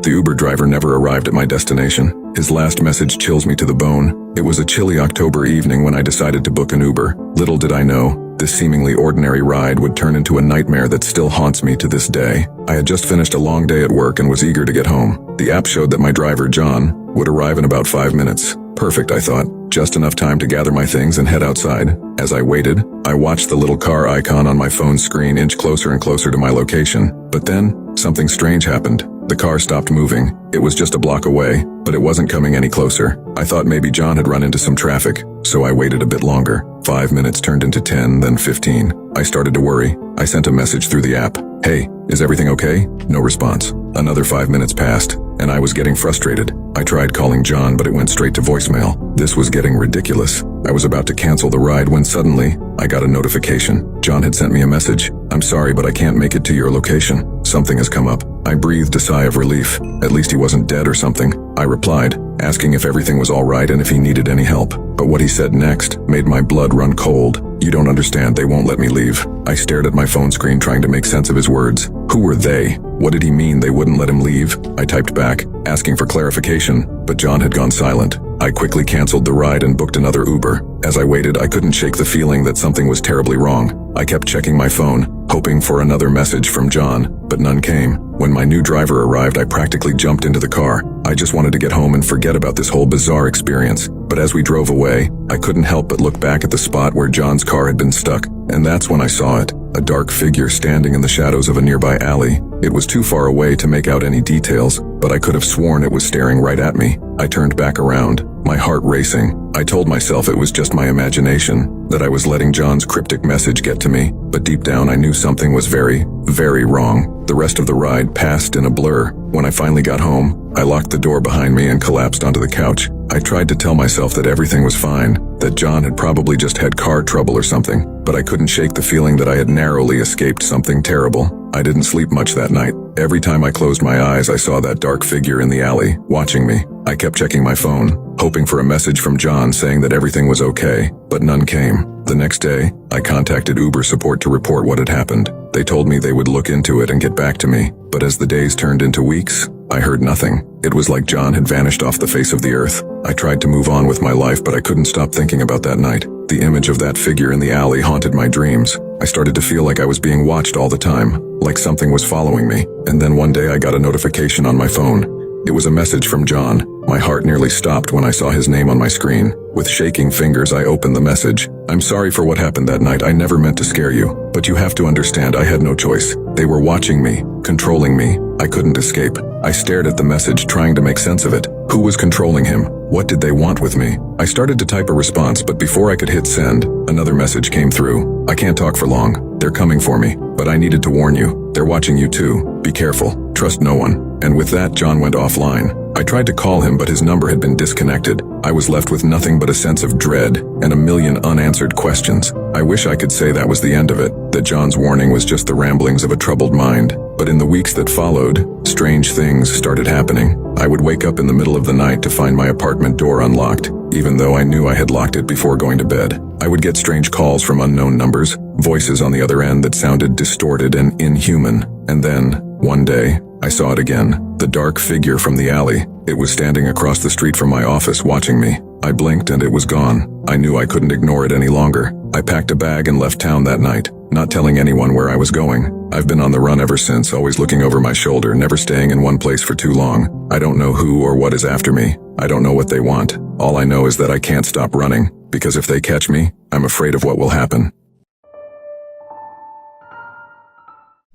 The Uber driver never arrived at my destination. His last message chills me to the bone. It was a chilly October evening when I decided to book an Uber. Little did I know, this seemingly ordinary ride would turn into a nightmare that still haunts me to this day. I had just finished a long day at work and was eager to get home. The app showed that my driver, John, would arrive in about 5 minutes. Perfect, I thought. Just enough time to gather my things and head outside. As I waited, I watched the little car icon on my phone's screen inch closer and closer to my location. But then, something strange happened. The car stopped moving. It was just a block away, but it wasn't coming any closer. I thought maybe John had run into some traffic, so I waited a bit longer. 5 minutes turned into 10, then 15. I started to worry. I sent a message through the app. "Hey, is everything okay?" No response. Another 5 minutes passed, and I was getting frustrated. I tried calling John, but it went straight to voicemail. This was getting ridiculous. I was about to cancel the ride when suddenly, I got a notification. John had sent me a message. "I'm sorry, but I can't make it to your location. Something has come up." I breathed a sigh of relief. At least he wasn't dead or something. I replied, asking if everything was all right and if he needed any help. But what he said next made my blood run cold. "You don't understand, they won't let me leave." I stared at my phone screen trying to make sense of his words. Who were they? What did he mean they wouldn't let him leave? I typed back, asking for clarification, but John had gone silent. I quickly canceled the ride and booked another Uber. As I waited, I couldn't shake the feeling that something was terribly wrong. I kept checking my phone, hoping for another message from John, but none came. When my new driver arrived, I practically jumped into the car. I just wanted to get home and forget about this whole bizarre experience. But as we drove away, I couldn't help but look back at the spot where John's car had been stuck, and that's when I saw it. A dark figure standing in the shadows of a nearby alley. It was too far away to make out any details, but I could have sworn it was staring right at me. I turned back around, my heart racing. I told myself it was just my imagination, that I was letting John's cryptic message get to me, but deep down I knew something was very, very wrong. The rest of the ride passed in a blur. When I finally got home, I locked the door behind me and collapsed onto the couch. I tried to tell myself that everything was fine, that John had probably just had car trouble or something, but I couldn't shake the feeling that I had narrowly escaped something terrible. I didn't sleep much that night. Every time I closed my eyes, I saw that dark figure in the alley, watching me. I kept checking my phone, hoping for a message from John saying that everything was okay, but none came. The next day, I contacted Uber support to report what had happened. They told me they would look into it and get back to me, but as the days turned into weeks, I heard nothing. It was like John had vanished off the face of the earth. I tried to move on with my life, but I couldn't stop thinking about that night. The image of that figure in the alley haunted my dreams. I started to feel like I was being watched all the time, like something was following me. And then one day I got a notification on my phone. It was a message from John. My heart nearly stopped when I saw his name on my screen. With shaking fingers, I opened the message. "I'm sorry for what happened that night. I never meant to scare you. But you have to understand, I had no choice. They were watching me, controlling me. I couldn't escape." I stared at the message, trying to make sense of it. Who was controlling him? What did they want with me? I started to type a response, but before I could hit send, another message came through. "I can't talk for long. They're coming for me. But I needed to warn you. They're watching you too. Be careful. Trust no one." And with that, John went offline. I tried to call him, but his number had been disconnected. I was left with nothing but a sense of dread and a million unanswered questions. I wish I could say that was the end of it, that John's warning was just the ramblings of a troubled mind. But in the weeks that followed, strange things started happening. I would wake up in the middle of the night to find my apartment door unlocked, even though I knew I had locked it before going to bed. I would get strange calls from unknown numbers, voices on the other end that sounded distorted and inhuman. And then, one day, I saw it again. The dark figure from the alley. It was standing across the street from my office watching me. I blinked and it was gone. I knew I couldn't ignore it any longer. I packed a bag and left town that night, not telling anyone where I was going. I've been on the run ever since, always looking over my shoulder, never staying in one place for too long. I don't know who or what is after me. I don't know what they want. All I know is that I can't stop running, because if they catch me, I'm afraid of what will happen.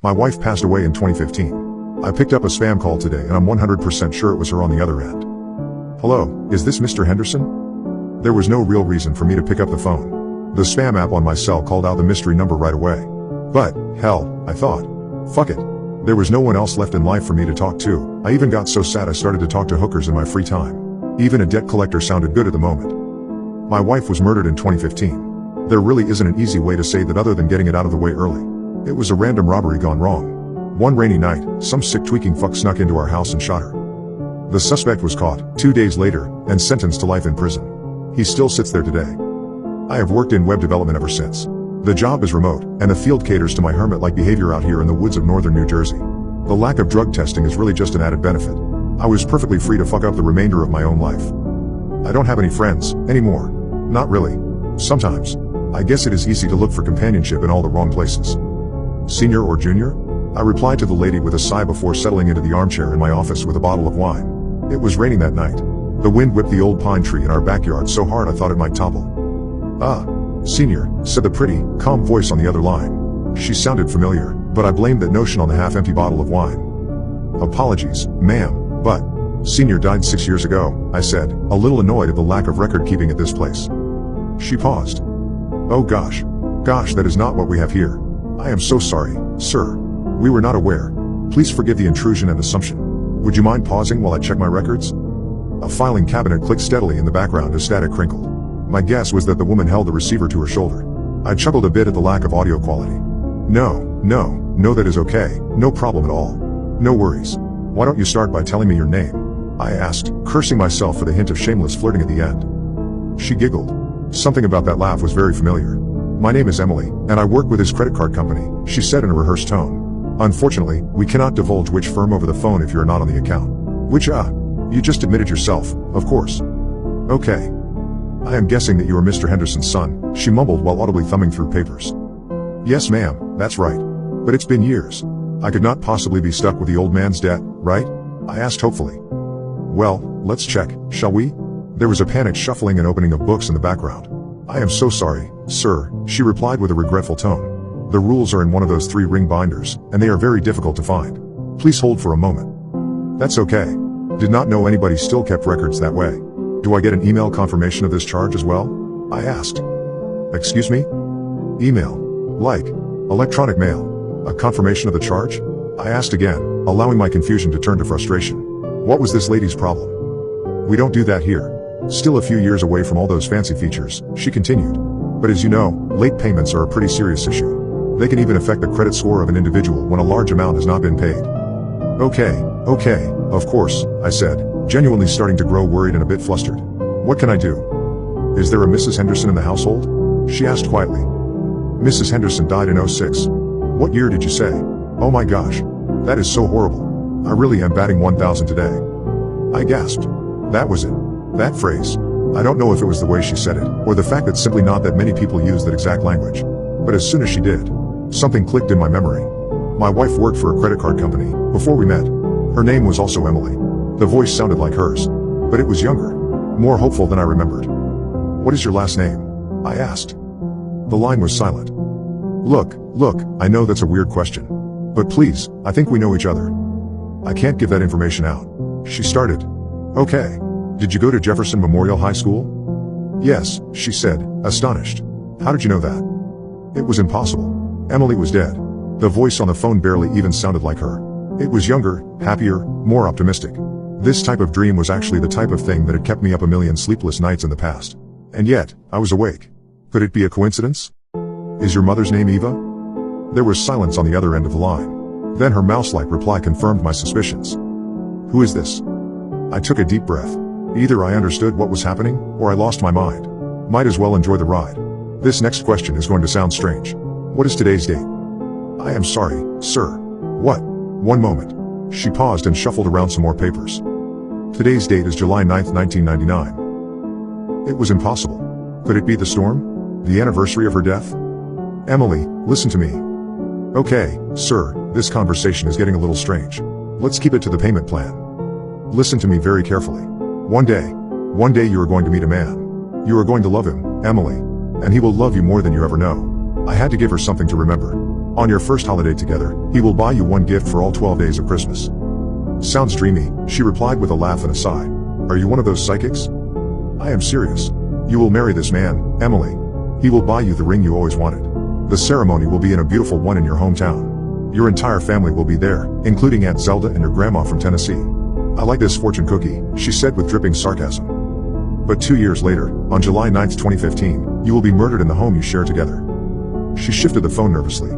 My wife passed away in 2015. I picked up a spam call today and I'm 100% sure it was her on the other end. "Hello, is this Mr. Henderson?" There was no real reason for me to pick up the phone. The spam app on my cell called out the mystery number right away. But, hell, I thought. Fuck it. There was no one else left in life for me to talk to. I even got so sad I started to talk to hookers in my free time. Even a debt collector sounded good at the moment. My wife was murdered in 2015. There really isn't an easy way to say that other than getting it out of the way early. It was a random robbery gone wrong. One rainy night, some sick tweaking fuck snuck into our house and shot her. The suspect was caught 2 days later and sentenced to life in prison. He still sits there today. I have worked in web development ever since. The job is remote, and the field caters to my hermit-like behavior out here in the woods of northern New Jersey. The lack of drug testing is really just an added benefit. I was perfectly free to fuck up the remainder of my own life. I don't have any friends, anymore. Not really. Sometimes. I guess it is easy to look for companionship in all the wrong places. Senior or junior? I replied to the lady with a sigh before settling into the armchair in my office with a bottle of wine. It was raining that night. The wind whipped the old pine tree in our backyard so hard I thought it might topple. Ah, senior, said the pretty, calm voice on the other line. She sounded familiar, but I blamed that notion on the half-empty bottle of wine. Apologies, ma'am, but senior died 6 years ago, I said, a little annoyed at the lack of record-keeping at this place. She paused. Oh gosh, that is not what we have here. I am so sorry, sir. We were not aware. Please forgive the intrusion and assumption. Would you mind pausing while I check my records? A filing cabinet clicked steadily in the background as static crinkled. My guess was that the woman held the receiver to her shoulder. I chuckled a bit at the lack of audio quality. No, that is okay, no problem at all. No worries. Why don't you start by telling me your name? I asked, cursing myself for the hint of shameless flirting at the end. She giggled. Something about that laugh was very familiar. My name is Emily, and I work with his credit card company, she said in a rehearsed tone. Unfortunately, we cannot divulge which firm over the phone if you're not on the account. Which, you just admitted yourself, of course. Okay. I am guessing that you are Mr. Henderson's son, she mumbled while audibly thumbing through papers. Yes ma'am, that's right. But it's been years. I could not possibly be stuck with the old man's debt, right? I asked hopefully. Well, let's check, shall we? There was a panicked shuffling and opening of books in the background. I am so sorry, sir, she replied with a regretful tone. The rules are in one of those 3-ring binders, and they are very difficult to find. Please hold for a moment. That's okay. Did not know anybody still kept records that way. Do I get an email confirmation of this charge as well? I asked. Excuse me? Email. Like electronic mail. A confirmation of the charge? I asked again, allowing my confusion to turn to frustration. What was this lady's problem? We don't do that here. Still a few years away from all those fancy features, she continued. But as you know, late payments are a pretty serious issue. They can even affect the credit score of an individual when a large amount has not been paid. Okay, of course, I said, genuinely starting to grow worried and a bit flustered. What can I do? Is there a Mrs. Henderson in the household? She asked quietly. Mrs. Henderson died in '06. What year did you say? Oh my gosh. That is so horrible. I really am batting 1,000 today. I gasped. That was it. That phrase. I don't know if it was the way she said it, or the fact that simply not that many people use that exact language. But as soon as she did, something clicked in my memory. My wife worked for a credit card company, before we met. Her name was also Emily. The voice sounded like hers, but it was younger, more hopeful than I remembered. What is your last name? I asked. The line was silent. Look, I know that's a weird question. But please, I think we know each other. I can't give that information out. She started. Okay. Did you go to Jefferson Memorial High School? Yes, she said, astonished. How did you know that? It was impossible. Emily was dead. The voice on the phone barely even sounded like her. It was younger, happier, more optimistic. This type of dream was actually the type of thing that had kept me up a million sleepless nights in the past. And yet, I was awake. Could it be a coincidence? Is your mother's name Eva? There was silence on the other end of the line. Then her mouse-like reply confirmed my suspicions. Who is this? I took a deep breath. Either I understood what was happening, or I lost my mind. Might as well enjoy the ride. This next question is going to sound strange. What is today's date? I am sorry, sir. What? One moment. She paused and shuffled around some more papers. Today's date is July 9th, 1999. It was impossible. Could it be the storm? The anniversary of her death? Emily, listen to me. Okay, sir, this conversation is getting a little strange. Let's keep it to the payment plan. Listen to me very carefully. One day you are going to meet a man. You are going to love him, Emily. And he will love you more than you ever know. I had to give her something to remember. On your first holiday together, he will buy you one gift for all 12 days of Christmas. Sounds dreamy, she replied with a laugh and a sigh. Are you one of those psychics? I am serious. You will marry this man, Emily. He will buy you the ring you always wanted. The ceremony will be in a beautiful one in your hometown. Your entire family will be there, including Aunt Zelda and your grandma from Tennessee. I like this fortune cookie, she said with dripping sarcasm. But 2 years later, on July 9th, 2015, you will be murdered in the home you share together. She shifted the phone nervously.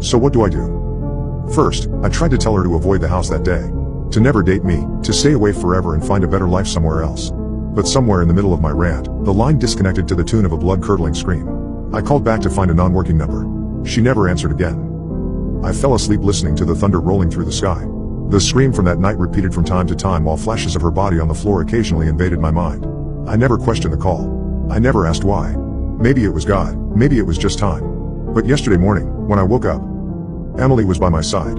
So what do I do? First, I tried to tell her to avoid the house that day. To never date me, to stay away forever and find a better life somewhere else. But somewhere in the middle of my rant, the line disconnected to the tune of a blood-curdling scream. I called back to find a non-working number. She never answered again. I fell asleep listening to the thunder rolling through the sky. The scream from that night repeated from time to time while flashes of her body on the floor occasionally invaded my mind. I never questioned the call. I never asked why. Maybe it was God, maybe it was just time. But yesterday morning, when I woke up, Emily was by my side.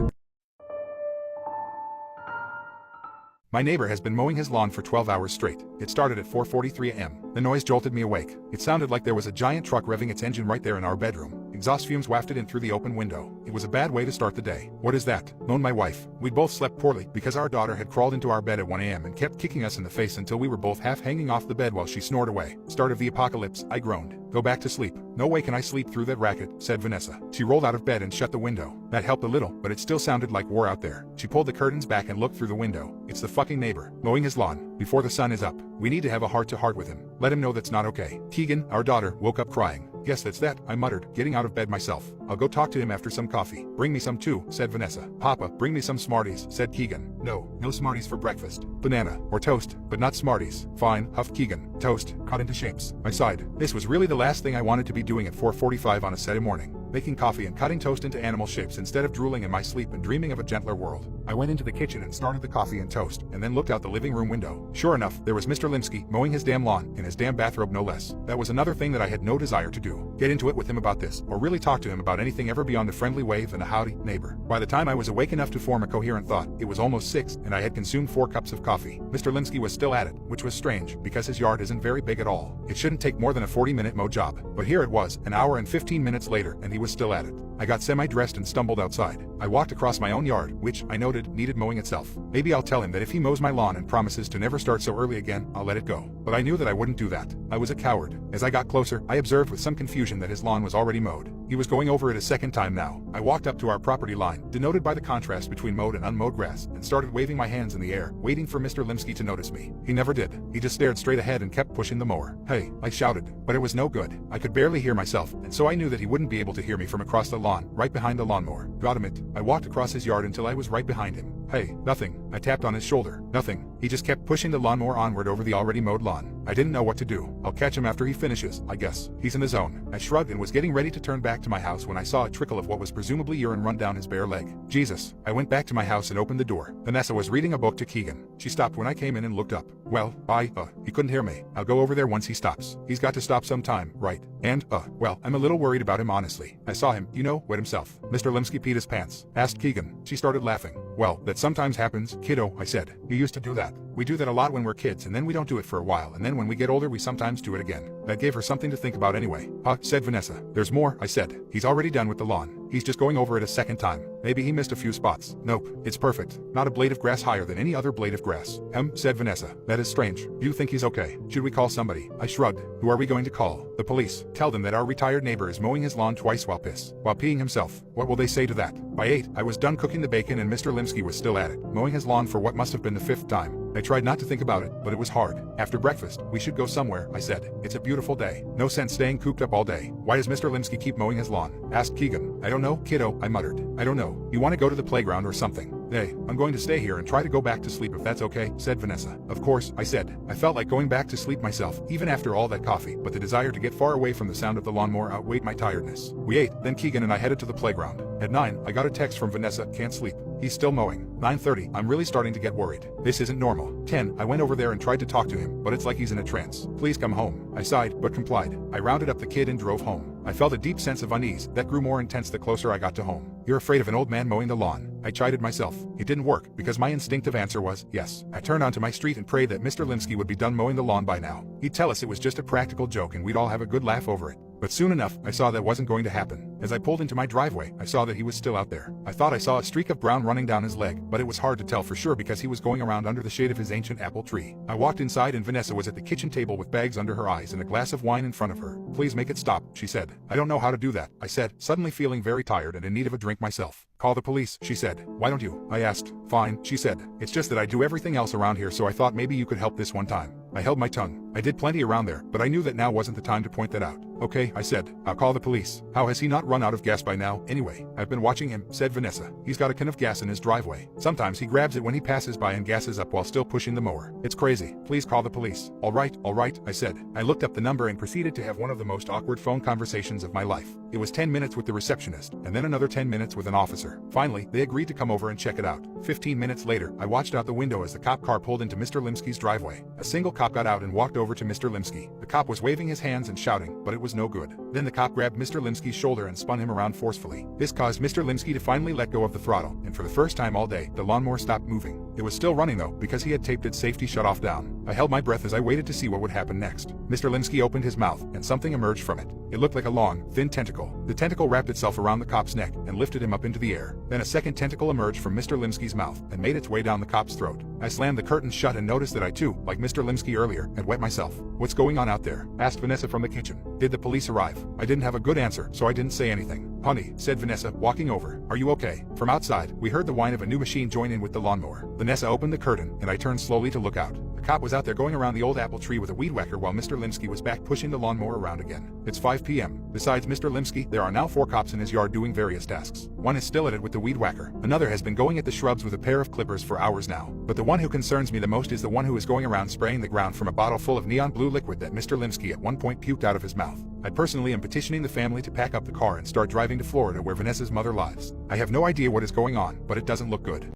My neighbor has been mowing his lawn for 12 hours straight. It started at 4:43 a.m. The noise jolted me awake. It sounded like there was a giant truck revving its engine right there in our bedroom. Exhaust fumes wafted in through the open window. It was a bad way to start the day. "What is that?" moaned my wife. We both slept poorly because our daughter had crawled into our bed at 1 a.m. and kept kicking us in the face until we were both half hanging off the bed while she snored away. "Start of the apocalypse," I groaned. "Go back to sleep." "No way can I sleep through that racket," said Vanessa. She rolled out of bed and shut the window. That helped a little, but it still sounded like war out there. She pulled the curtains back and looked through the window. "It's the fucking neighbor, mowing his lawn, before the sun is up. We need to have a heart-to-heart with him. Let him know that's not okay." Keegan, our daughter, woke up crying. "Guess that's that," I muttered, getting out of bed myself. "I'll go talk to him after some coffee." "Bring me some too," said Vanessa. "Papa, bring me some Smarties," said Keegan. No Smarties for breakfast. Banana, or toast, but not Smarties." "Fine," huffed Keegan. "Toast, cut into shapes." I sighed. This was really the last thing I wanted to be doing at 4:45 on a Saturday morning. Making coffee and cutting toast into animal shapes instead of drooling in my sleep and dreaming of a gentler world. I went into the kitchen and started the coffee and toast, and then looked out the living room window. Sure enough, there was Mr. Limsky mowing his damn lawn, in his damn bathrobe no less. That was another thing that I had no desire to do. Get into it with him about this, or really talk to him about anything ever beyond the friendly wave and a howdy, neighbor. By the time I was awake enough to form a coherent thought, it was almost 6, and I had consumed 4 cups of coffee. Mr. Limsky was still at it, which was strange, because his yard isn't very big at all. It shouldn't take more than a 40-minute mow job. But here it was, an hour and 15 minutes later, and he was still at it. I got semi-dressed and stumbled outside. I walked across my own yard, which, I noted, needed mowing itself. Maybe I'll tell him that if he mows my lawn and promises to never start so early again, I'll let it go. But I knew that I wouldn't do that. I was a coward. As I got closer, I observed with some confusion that his lawn was already mowed. He was going over it a second time now. I walked up to our property line, denoted by the contrast between mowed and unmowed grass, and started waving my hands in the air, waiting for Mr. Limsky to notice me. He never did. He just stared straight ahead and kept pushing the mower. "Hey," I shouted. But it was no good. I could barely hear myself, and so I knew that he wouldn't be able to hear me from across the lawn, right behind the lawnmower. Got him it. I walked across his yard until I was right behind him. "Hey." "Nothing." I tapped on his shoulder. "Nothing." He just kept pushing the lawnmower onward over the already mowed lawn. I didn't know what to do. "I'll catch him after he finishes, I guess. He's in the zone." I shrugged and was getting ready to turn back to my house when I saw a trickle of what was presumably urine run down his bare leg. Jesus. I went back to my house and opened the door. Vanessa was reading a book to Keegan. She stopped when I came in and looked up. "Well, he couldn't hear me. I'll go over there once he stops. He's got to stop sometime, right? And, well, I'm a little worried about him honestly. I saw him, wet himself." "Mr. Limsky peed his pants?" asked Keegan. She started laughing. "Well, that sometimes happens, kiddo," I said. "He used to do that. We do that a lot when we're kids, and then we don't do it for a while, and then when we get older we sometimes do it again." That gave her something to think about anyway. Said Vanessa. "There's more," I said. "He's already done with the lawn. He's just going over it a second time. Maybe he missed a few spots." "Nope, it's perfect. Not a blade of grass higher than any other blade of grass." Said Vanessa. "That is strange. Do you think he's okay? Should we call somebody?" I shrugged. "Who are we going to call?" "The police. Tell them that our retired neighbor is mowing his lawn twice while peeing himself." "What will they say to that?" By 8, I was done cooking the bacon and Mr. Limsky was still at it, mowing his lawn for what must have been the 5th time. I tried not to think about it, but it was hard. "After breakfast, we should go somewhere," I said. "It's a beautiful day. No sense staying cooped up all day." "Why does Mr. Limsky keep mowing his lawn?" asked Keegan. "I don't know, kiddo," I muttered. "I don't know. You want to go to the playground or something?" "Hey, I'm going to stay here and try to go back to sleep if that's okay," said Vanessa. "Of course," I said. I felt like going back to sleep myself, even after all that coffee, but the desire to get far away from the sound of the lawnmower outweighed my tiredness. We ate, then Keegan and I headed to the playground. At 9, I got a text from Vanessa, "Can't sleep. He's still mowing." 9:30, I'm really starting to get worried. This isn't normal. 10, I went over there and tried to talk to him, but it's like he's in a trance. "Please come home." I sighed, but complied. I rounded up the kid and drove home. I felt a deep sense of unease that grew more intense the closer I got to home. "You're afraid of an old man mowing the lawn?" I chided myself. It didn't work, because my instinctive answer was, yes. I turned onto my street and prayed that Mr. Limsky would be done mowing the lawn by now. He'd tell us it was just a practical joke and we'd all have a good laugh over it. But soon enough, I saw that wasn't going to happen. As I pulled into my driveway, I saw that he was still out there. I thought I saw a streak of brown running down his leg, but it was hard to tell for sure because he was going around under the shade of his ancient apple tree. I walked inside and Vanessa was at the kitchen table with bags under her eyes and a glass of wine in front of her. "Please make it stop," she said. "I don't know how to do that," I said, suddenly feeling very tired and in need of a drink myself. "Call the police," she said. "Why don't you?" I asked. "Fine," she said. "It's just that I do everything else around here, so I thought maybe you could help this one time." I held my tongue. I did plenty around there, but I knew that now wasn't the time to point that out. Okay, I said, I'll call the police. How has he not run out of gas by now, anyway? I've been watching him, said Vanessa. He's got a can of gas in his driveway. Sometimes he grabs it when he passes by and gasses up while still pushing the mower. It's crazy. Please call the police. All right, I said. I looked up the number and proceeded to have one of the most awkward phone conversations of my life. It was 10 minutes with the receptionist, and then another 10 minutes with an officer. Finally, they agreed to come over and check it out. 15 minutes later, I watched out the window as the cop car pulled into Mr. Limsky's driveway. A single cop got out and walked over to Mr. Limsky. The cop was waving his hands and shouting, but it was no good. Then the cop grabbed Mr. Limsky's shoulder and spun him around forcefully. This caused Mr. Limsky to finally let go of the throttle, and for the first time all day, the lawnmower stopped moving. It was still running though, because he had taped its safety shutoff down. I held my breath as I waited to see what would happen next. Mr. Limsky opened his mouth, and something emerged from it. It looked like a long, thin tentacle. The tentacle wrapped itself around the cop's neck and lifted him up into the air. Then a second tentacle emerged from Mr. Limsky's mouth and made its way down the cop's throat. I slammed the curtains shut and noticed that I too, like Mr. Limsky earlier, had wet myself. What's going on out there? Asked Vanessa from the kitchen. Did the police arrive? I didn't have a good answer, so I didn't say anything. Honey, said Vanessa, walking over. Are you okay? From outside, we heard the whine of a new machine join in with the lawnmower. Vanessa opened the curtain, and I turned slowly to look out. The cop was out there going around the old apple tree with a weed whacker while Mr. Limsky was back pushing the lawnmower around again. It's 5 p.m. Besides Mr. Limsky, there are now 4 cops in his yard doing various tasks. One is still at it with the weed whacker. Another has been going at the shrubs with a pair of clippers for hours now. But the one who concerns me the most is the one who is going around spraying the ground from a bottle full of neon blue liquid that Mr. Limsky at one point puked out of his mouth. I personally am petitioning the family to pack up the car and start driving to Florida where Vanessa's mother lives. I have no idea what is going on, but it doesn't look good.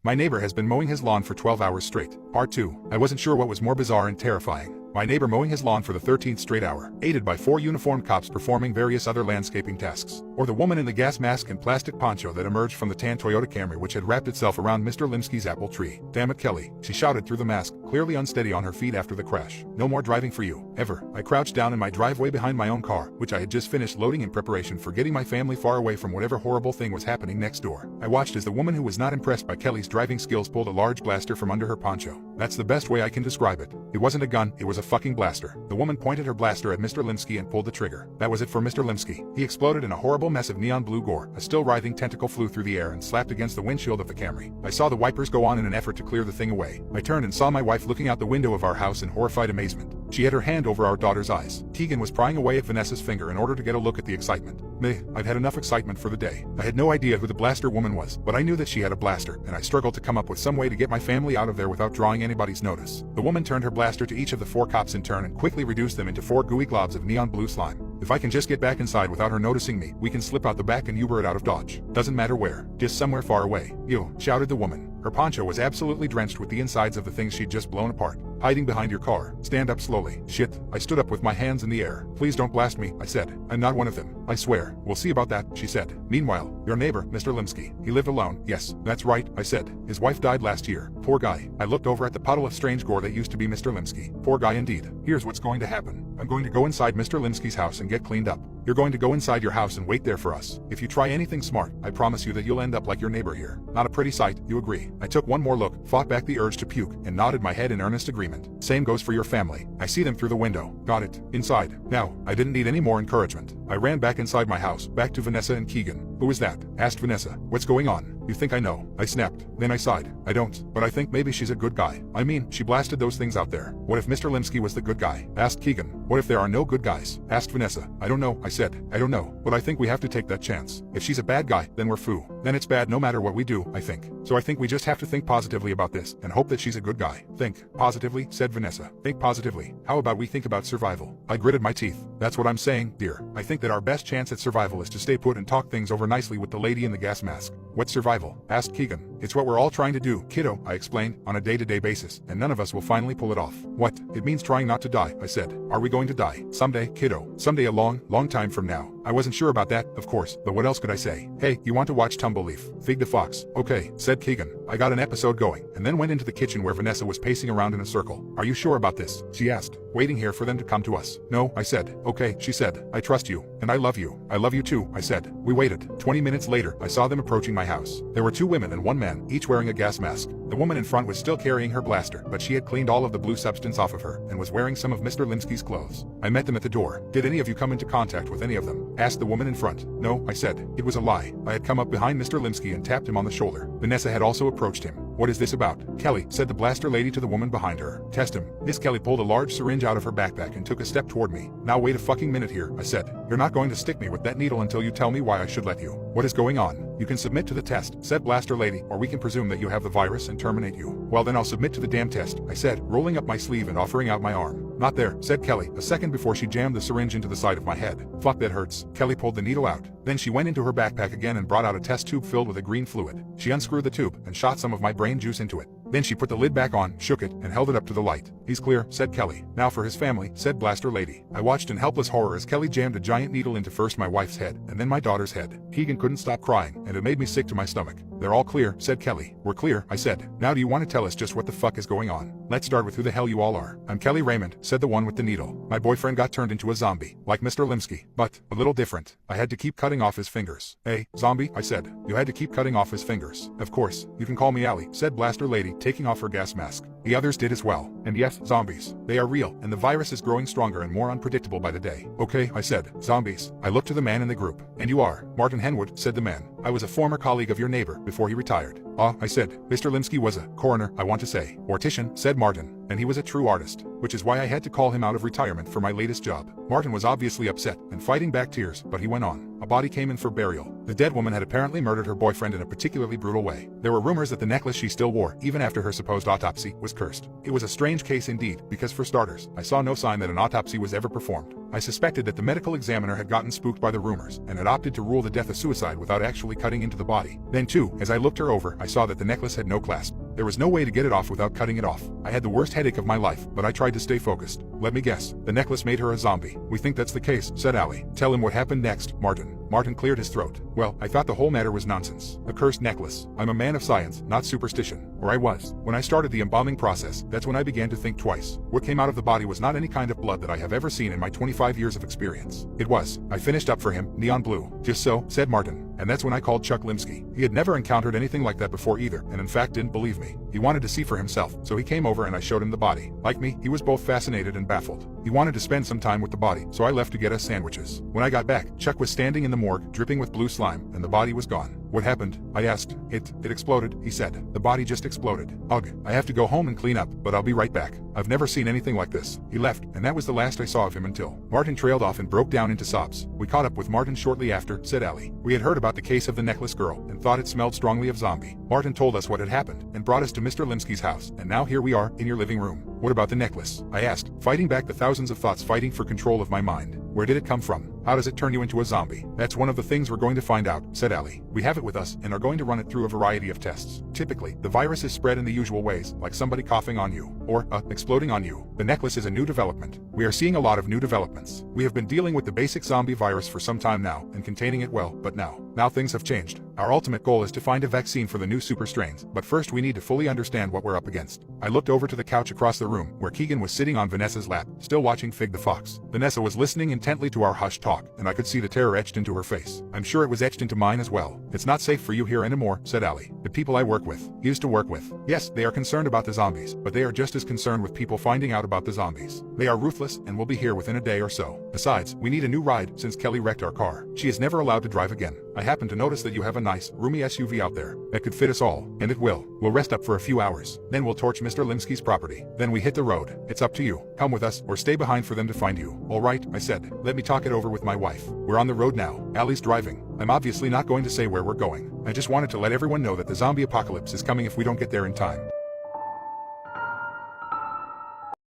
My neighbor has been mowing his lawn for 12 hours straight. Part 2. I wasn't sure what was more bizarre and terrifying. My neighbor mowing his lawn for the 13th straight hour, aided by 4 uniformed cops performing various other landscaping tasks. Or the woman in the gas mask and plastic poncho that emerged from the tan Toyota Camry which had wrapped itself around Mr. Limsky's apple tree. Damn it, Kelly, she shouted through the mask, clearly unsteady on her feet after the crash. No more driving for you, ever. I crouched down in my driveway behind my own car, which I had just finished loading in preparation for getting my family far away from whatever horrible thing was happening next door. I watched as the woman who was not impressed by Kelly's driving skills pulled a large blaster from under her poncho. That's the best way I can describe it. It wasn't a gun, it was a fucking blaster. The woman pointed her blaster at Mr. Limsky and pulled the trigger. That was it for Mr. Limsky. He exploded in a horrible mess of neon blue gore. A still writhing tentacle flew through the air and slapped against the windshield of the Camry. I saw the wipers go on in an effort to clear the thing away. I turned and saw my wife looking out the window of our house in horrified amazement. She had her hand over our daughter's eyes. Keegan was prying away at Vanessa's finger in order to get a look at the excitement. Meh, I'd had enough excitement for the day. I had no idea who the blaster woman was, but I knew that she had a blaster, and I struggled to come up with some way to get my family out of there without drawing anybody's notice. The woman turned her blaster to each of the 4 cops in turn and quickly reduced them into 4 gooey globs of neon blue slime. If I can just get back inside without her noticing me, we can slip out the back and Uber it out of Dodge. Doesn't matter where, just somewhere far away. Ew, shouted the woman. Her poncho was absolutely drenched with the insides of the things she'd just blown apart. Hiding behind your car. Stand up slowly. Shit. I stood up with my hands in the air. Please don't blast me, I said. I'm not one of them. I swear. We'll see about that, she said. Meanwhile, your neighbor, Mr. Limsky. He lived alone. Yes, that's right, I said. His wife died last year. Poor guy. I looked over at the puddle of strange gore that used to be Mr. Limsky. Poor guy indeed. Here's what's going to happen. I'm going to go inside Mr. Limsky's house and get cleaned up. You're going to go inside your house and wait there for us. If you try anything smart, I promise you that you'll end up like your neighbor here. Not a pretty sight, you agree. I took one more look, fought back the urge to puke, and nodded my head in earnest agreement. Same goes for your family. I see them through the window. Got it. Inside. Now, I didn't need any more encouragement. I ran back inside my house, back to Vanessa and Keegan. Who is that? Asked Vanessa. What's going on? You think I know? I snapped. Then I sighed. I don't, but I think maybe she's a good guy. I mean, she blasted those things out there. What if Mr. Limsky was the good guy? Asked Keegan. What if there are no good guys? Asked Vanessa. I don't know, I said. I don't know, but I think we have to take that chance. If she's a bad guy, then we're foo. Then it's bad no matter what we do, I think. So I think we just have to think positively about this and hope that she's a good guy. Think positively, said Vanessa. Think positively. How about we think about survival? I gritted my teeth. That's what I'm saying, dear. I think that our best chance at survival is to stay put and talk things over nicely with the lady in the gas mask. What's survival? Asked Keegan. It's what we're all trying to do, kiddo, I explained, on a day-to-day basis, and none of us will finally pull it off. What? It means trying not to die, I said. Are we going to die? Someday, kiddo. Someday a long, long time from now. I wasn't sure about that, of course, but what else could I say? Hey, you want to watch Tumbleleaf? Fig the Fox. Okay, said Keegan. I got an episode going, and then went into the kitchen where Vanessa was pacing around in a circle. Are you sure about this? She asked, waiting here for them to come to us. No, I said. Okay, she said. I trust you, and I love you. I love you too, I said. We waited. 20 minutes later, I saw them approaching my house. There were 2 women and 1 man, each wearing a gas mask. The woman in front was still carrying her blaster, but she had cleaned all of the blue substance off of her, and was wearing some of Mr. Limsky's clothes. I met them at the door. Did any of you come into contact with any of them? Asked the woman in front. No, I said. It was a lie. I had come up behind Mr. Limsky and tapped him on the shoulder. Vanessa had also approached him. What is this about? Kelly, said the blaster lady to the woman behind her. Test him. Miss Kelly pulled a large syringe out of her backpack and took a step toward me. Now wait a fucking minute here, I said. You're not going to stick me with that needle until you tell me why I should let you. What is going on? You can submit to the test, said blaster lady, or we can presume that you have the virus and terminate you. Well then I'll submit to the damn test, I said, rolling up my sleeve and offering out my arm. Not there, said Kelly, a second before she jammed the syringe into the side of my head. Fuck, that hurts. Kelly pulled the needle out. Then she went into her backpack again and brought out a test tube filled with a green fluid. She unscrewed the tube and shot some of my brain juice into it. Then she put the lid back on, shook it, and held it up to the light. He's clear, said Kelly. Now for his family, said blaster lady. I watched in helpless horror as Kelly jammed a giant needle into first my wife's head, and then my daughter's head. Keegan couldn't stop crying, and it made me sick to my stomach. They're all clear, said Kelly. We're clear, I said. Now do you want to tell us just what the fuck is going on? Let's start with who the hell you all are. I'm Kelly Raymond, said the one with the needle. My boyfriend got turned into a zombie, like Mr. Limsky, but a little different. I had to keep cutting off his fingers. Hey, zombie, I said. You had to keep cutting off his fingers. Of course, you can call me Allie, said blaster lady, taking off her gas mask. The others did as well. And yes, zombies. They are real, and the virus is growing stronger and more unpredictable by the day. Okay, I said. Zombies. I looked to the man in the group. And you are? Martin Henwood, said the man. I was a former colleague of your neighbor before he retired. I said. Mr. Limsky was a coroner, I want to say. Mortician, said Martin. And he was a true artist, which is why I had to call him out of retirement for my latest job. Martin was obviously upset and fighting back tears, but he went on. A body came in for burial. The dead woman had apparently murdered her boyfriend in a particularly brutal way. There were rumors that the necklace she still wore, even after her supposed autopsy, was cursed. It was a strange case indeed, because for starters, I saw no sign that an autopsy was ever performed. I suspected that the medical examiner had gotten spooked by the rumors and had opted to rule the death a suicide without actually cutting into the body. Then too, as I looked her over, I saw that the necklace had no clasp. There was no way to get it off without cutting it off. I had the worst headache of my life, but I tried to stay focused. Let me guess. The necklace made her a zombie. We think that's the case, said Allie. Tell him what happened next, Martin. Martin cleared his throat. Well, I thought the whole matter was nonsense. A cursed necklace. I'm a man of science, not superstition. Or I was. When I started the embalming process, that's when I began to think twice. What came out of the body was not any kind of blood that I have ever seen in my 25 years of experience. It was. I finished up for him, neon blue. Just so, said Martin. And that's when I called Chuck Limsky. He had never encountered anything like that before either, and in fact didn't believe me. He wanted to see for himself, so he came over and I showed him the body. Like me, he was both fascinated and baffled. He wanted to spend some time with the body, so I left to get us sandwiches. When I got back, Chuck was standing in the morgue, dripping with blue slime, and the body was gone. What happened? I asked. It exploded, he said. The body just exploded. Ugh, I have to go home and clean up, but I'll be right back. I've never seen anything like this. He left, and that was the last I saw of him until. Martin trailed off and broke down into sobs. We caught up with Martin shortly after, said Allie. We had heard about the case of the necklace girl, and thought it smelled strongly of zombie. Martin told us what had happened, and brought us to Mr. Limsky's house, and now here we are, in your living room. What about the necklace? I asked, fighting back the thousands of thoughts fighting for control of my mind. Where did it come from? How does it turn you into a zombie? That's one of the things we're going to find out, said Allie. We have it with us, and are going to run it through a variety of tests. Typically, the virus is spread in the usual ways, like somebody coughing on you, or, exploding on you. The necklace is a new development. We are seeing a lot of new developments. We have been dealing with the basic zombie virus for some time now, and containing it well, but now things have changed. Our ultimate goal is to find a vaccine for the new super strains, but first we need to fully understand what we're up against. I looked over to the couch across the room, where Keegan was sitting on Vanessa's lap, still watching Fig the Fox. Vanessa was listening intently to our hushed talk, and I could see the terror etched into her face. I'm sure it was etched into mine as well. It's not safe for you here anymore, said Allie. The people I work with, used to work with. Yes, they are concerned about the zombies, but they are just as concerned with people finding out about the zombies. They are ruthless, and will be here within a day or so. Besides, we need a new ride since Kelly wrecked our car. She is never allowed to drive again. I happen to notice that you have a nice, roomy SUV out there that could fit us all, and it will. We'll rest up for a few hours. Then we'll torch Mr. Limsky's property. Then we hit the road. It's up to you. Come with us, or stay behind for them to find you. All right, I said. Let me talk it over with my wife. We're on the road now. Allie's driving. I'm obviously not going to say where we're going. I just wanted to let everyone know that the zombie apocalypse is coming if we don't get there in time.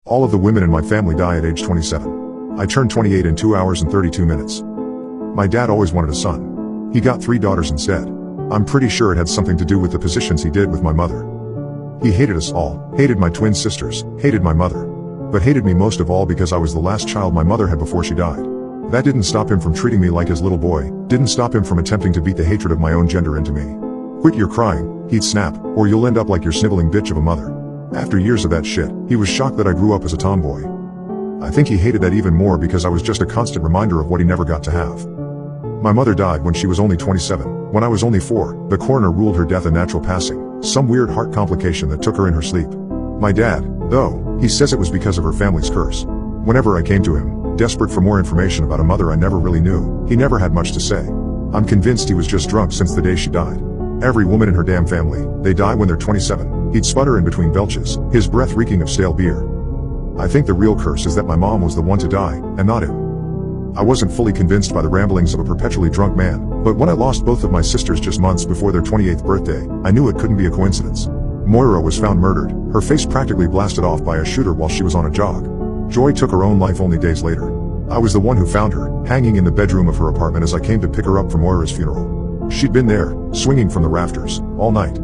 All of the women in my family die at age 27. I turned 28 in 2 hours and 32 minutes. My dad always wanted a son. He got 3 daughters instead. I'm pretty sure it had something to do with the positions he did with my mother. He hated us all, hated my twin sisters, hated my mother. But hated me most of all because I was the last child my mother had before she died. That didn't stop him from treating me like his little boy, didn't stop him from attempting to beat the hatred of my own gender into me. Quit your crying, he'd snap, or you'll end up like your sniveling bitch of a mother. After years of that shit, he was shocked that I grew up as a tomboy. I think he hated that even more because I was just a constant reminder of what he never got to have. My mother died when she was only 27. When I was only 4, the coroner ruled her death a natural passing, some weird heart complication that took her in her sleep. My dad, though, he says it was because of her family's curse. Whenever I came to him, desperate for more information about a mother I never really knew, he never had much to say. I'm convinced he was just drunk since the day she died. Every woman in her damn family, they die when they're 27. He'd sputter in between belches, his breath reeking of stale beer. I think the real curse is that my mom was the one to die, and not him. I wasn't fully convinced by the ramblings of a perpetually drunk man, but when I lost both of my sisters just months before their 28th birthday, I knew it couldn't be a coincidence. Moira was found murdered, her face practically blasted off by a shooter while she was on a jog. Joy took her own life only days later. I was the one who found her, hanging in the bedroom of her apartment as I came to pick her up for Moira's funeral. She'd been there, swinging from the rafters, all night.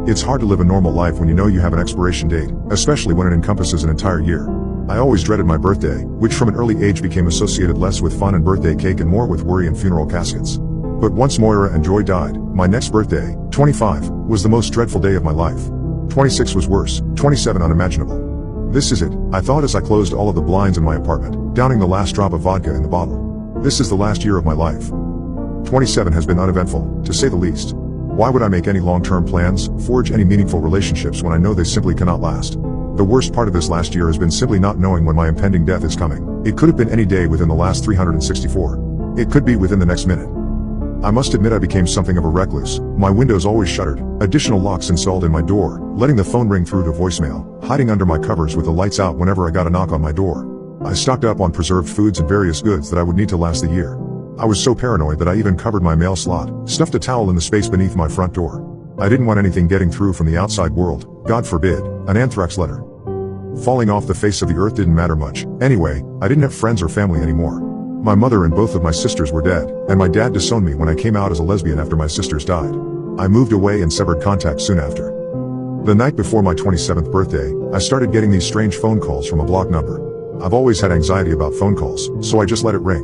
It's hard to live a normal life when you know you have an expiration date, especially when it encompasses an entire year. I always dreaded my birthday, which from an early age became associated less with fun and birthday cake and more with worry and funeral caskets. But once Moira and Joy died, my next birthday, 25, was the most dreadful day of my life. 26 was worse, 27 unimaginable. This is it, I thought as I closed all of the blinds in my apartment, downing the last drop of vodka in the bottle. This is the last year of my life. 27 has been uneventful, to say the least. Why would I make any long-term plans, forge any meaningful relationships when I know they simply cannot last? The worst part of this last year has been simply not knowing when my impending death is coming. It could have been any day within the last 364. It could be within the next minute. I must admit I became something of a recluse. My windows always shuttered, additional locks installed in my door, letting the phone ring through to voicemail, hiding under my covers with the lights out whenever I got a knock on my door. I stocked up on preserved foods and various goods that I would need to last the year. I was so paranoid that I even covered my mail slot, stuffed a towel in the space beneath my front door. I didn't want anything getting through from the outside world, God forbid, an anthrax letter. Falling off the face of the earth didn't matter much. Anyway, I didn't have friends or family anymore. My mother and both of my sisters were dead, and my dad disowned me when I came out as a lesbian after my sisters died. I moved away and severed contact soon after. The night before my 27th birthday, I started getting these strange phone calls from a blocked number. I've always had anxiety about phone calls, so I just let it ring.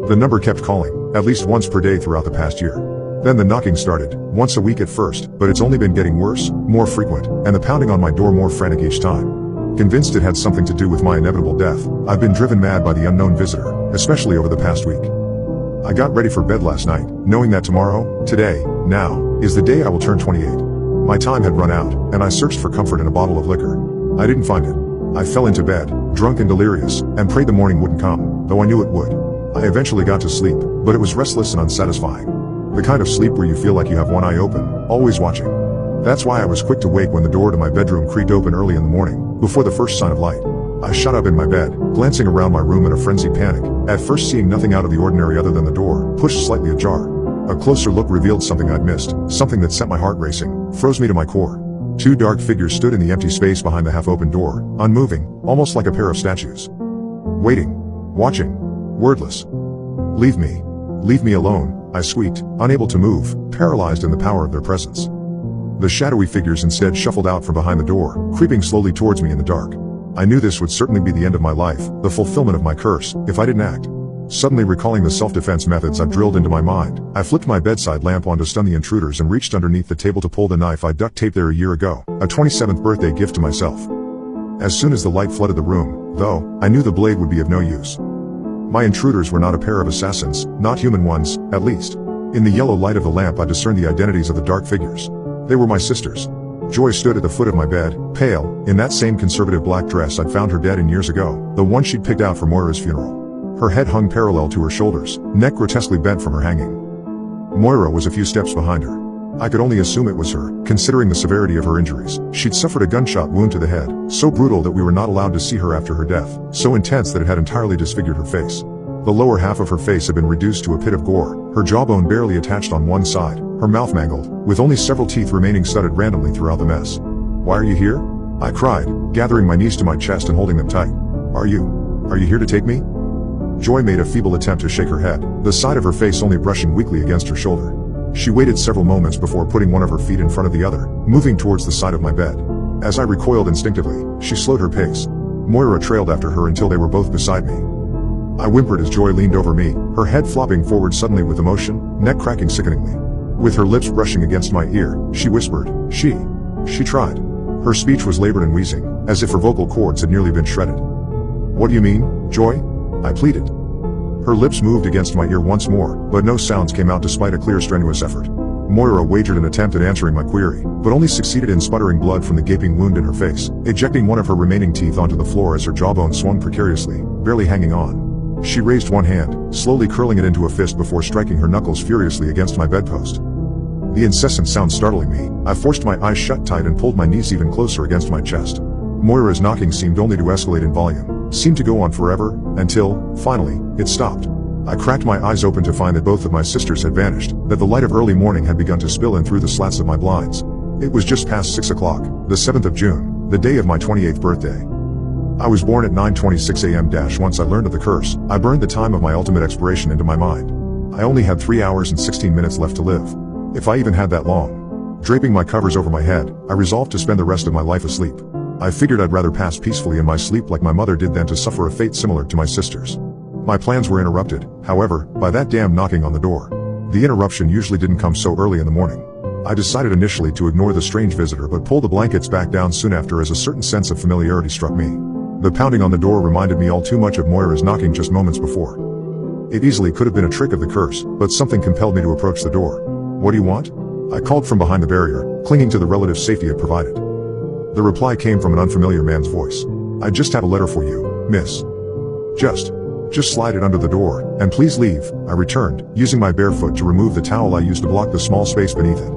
The number kept calling, at least once per day throughout the past year. Then the knocking started, once a week at first, but it's only been getting worse, more frequent, and the pounding on my door more frantic each time. Convinced it had something to do with my inevitable death, I've been driven mad by the unknown visitor, especially over the past week. I got ready for bed last night, knowing that tomorrow, today, now, is the day I will turn 28. My time had run out, and I searched for comfort in a bottle of liquor. I didn't find it. I fell into bed, drunk and delirious, and prayed the morning wouldn't come, though I knew it would. I eventually got to sleep, but it was restless and unsatisfying. The kind of sleep where you feel like you have one eye open, always watching. That's why I was quick to wake when the door to my bedroom creaked open early in the morning, before the first sign of light. I shot up in my bed, glancing around my room in a frenzied panic, at first seeing nothing out of the ordinary other than the door, pushed slightly ajar. A closer look revealed something I'd missed, something that sent my heart racing, froze me to my core. Two dark figures stood in the empty space behind the half-open door, unmoving, almost like a pair of statues. Waiting. Watching. Wordless. Leave me alone, I squeaked, unable to move, paralyzed in the power of their presence. The shadowy figures instead shuffled out from behind the door, creeping slowly towards me in the dark. I knew this would certainly be the end of my life, the fulfillment of my curse, if I didn't act. Suddenly recalling the self-defense methods I'd drilled into my mind, I flipped my bedside lamp on to stun the intruders and reached underneath the table to pull the knife I duct taped there a year ago, a 27th birthday gift to myself. As soon as the light flooded the room, though, I knew the blade would be of no use. My intruders were not a pair of assassins, not human ones, at least. In the yellow light of the lamp I discerned the identities of the dark figures. They were my sisters. Joy stood at the foot of my bed, pale, in that same conservative black dress I'd found her dead in years ago, the one she'd picked out for Moira's funeral. Her head hung parallel to her shoulders, neck grotesquely bent from her hanging. Moira was a few steps behind her. I could only assume it was her, considering the severity of her injuries. She'd suffered a gunshot wound to the head, so brutal that we were not allowed to see her after her death, so intense that it had entirely disfigured her face. The lower half of her face had been reduced to a pit of gore, her jawbone barely attached on one side, her mouth mangled, with only several teeth remaining studded randomly throughout the mess. "Why are you here?" I cried, gathering my knees to my chest and holding them tight. Are you here to take me?" Joy made a feeble attempt to shake her head, the side of her face only brushing weakly against her shoulder. She waited several moments before putting one of her feet in front of the other, moving towards the side of my bed. As I recoiled instinctively, she slowed her pace. Moira trailed after her until they were both beside me. I whimpered as Joy leaned over me, her head flopping forward suddenly with emotion, neck cracking sickeningly. With her lips brushing against my ear, she whispered, She tried. Her speech was labored and wheezing, as if her vocal cords had nearly been shredded. "What do you mean, Joy?" I pleaded. Her lips moved against my ear once more, but no sounds came out despite a clear strenuous effort. Moira wagered an attempt at answering my query, but only succeeded in sputtering blood from the gaping wound in her face, ejecting one of her remaining teeth onto the floor as her jawbone swung precariously, barely hanging on. She raised one hand, slowly curling it into a fist before striking her knuckles furiously against my bedpost. the incessant sound startling me. I forced my eyes shut tight and pulled my knees even closer against my chest. Moira's knocking seemed only to escalate in volume, seemed to go on forever, until, finally, it stopped. I cracked my eyes open to find that both of my sisters had vanished, that the light of early morning had begun to spill in through the slats of my blinds. It was just past 6 o'clock, the 7th of June, the day of my 28th birthday. I was born at 9:26 a.m. Once I learned of the curse, I burned the time of my ultimate expiration into my mind. I only had 3 hours and 16 minutes left to live. If I even had that long. Draping my covers over my head, I resolved to spend the rest of my life asleep. I figured I'd rather pass peacefully in my sleep like my mother did than to suffer a fate similar to my sister's. My plans were interrupted, however, by that damn knocking on the door. The interruption usually didn't come so early in the morning. I decided initially to ignore the strange visitor but pulled the blankets back down soon after as a certain sense of familiarity struck me. The pounding on the door reminded me all too much of Moira's knocking just moments before. It easily could have been a trick of the curse, but something compelled me to approach the door. "What do you want?" I called from behind the barrier, clinging to the relative safety it provided. The reply came from an unfamiliar man's voice. "I just have a letter for you, miss. Just slide it under the door, and please leave," I returned, using my bare foot to remove the towel I used to block the small space beneath it.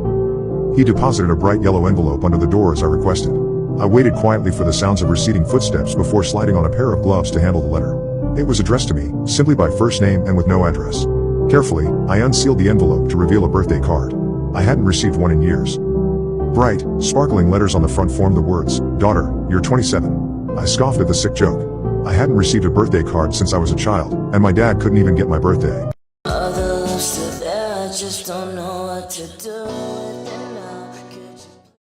He deposited a bright yellow envelope under the door as I requested. I waited quietly for the sounds of receding footsteps before sliding on a pair of gloves to handle the letter. It was addressed to me, simply by first name and with no address. Carefully, I unsealed the envelope to reveal a birthday card. I hadn't received one in years. Bright, sparkling letters on the front formed the words, "Daughter, you're 27. I scoffed at the sick joke. I hadn't received a birthday card since I was a child, and my dad couldn't even get my birthday. Other loves to there, I just don't know what to do with it now.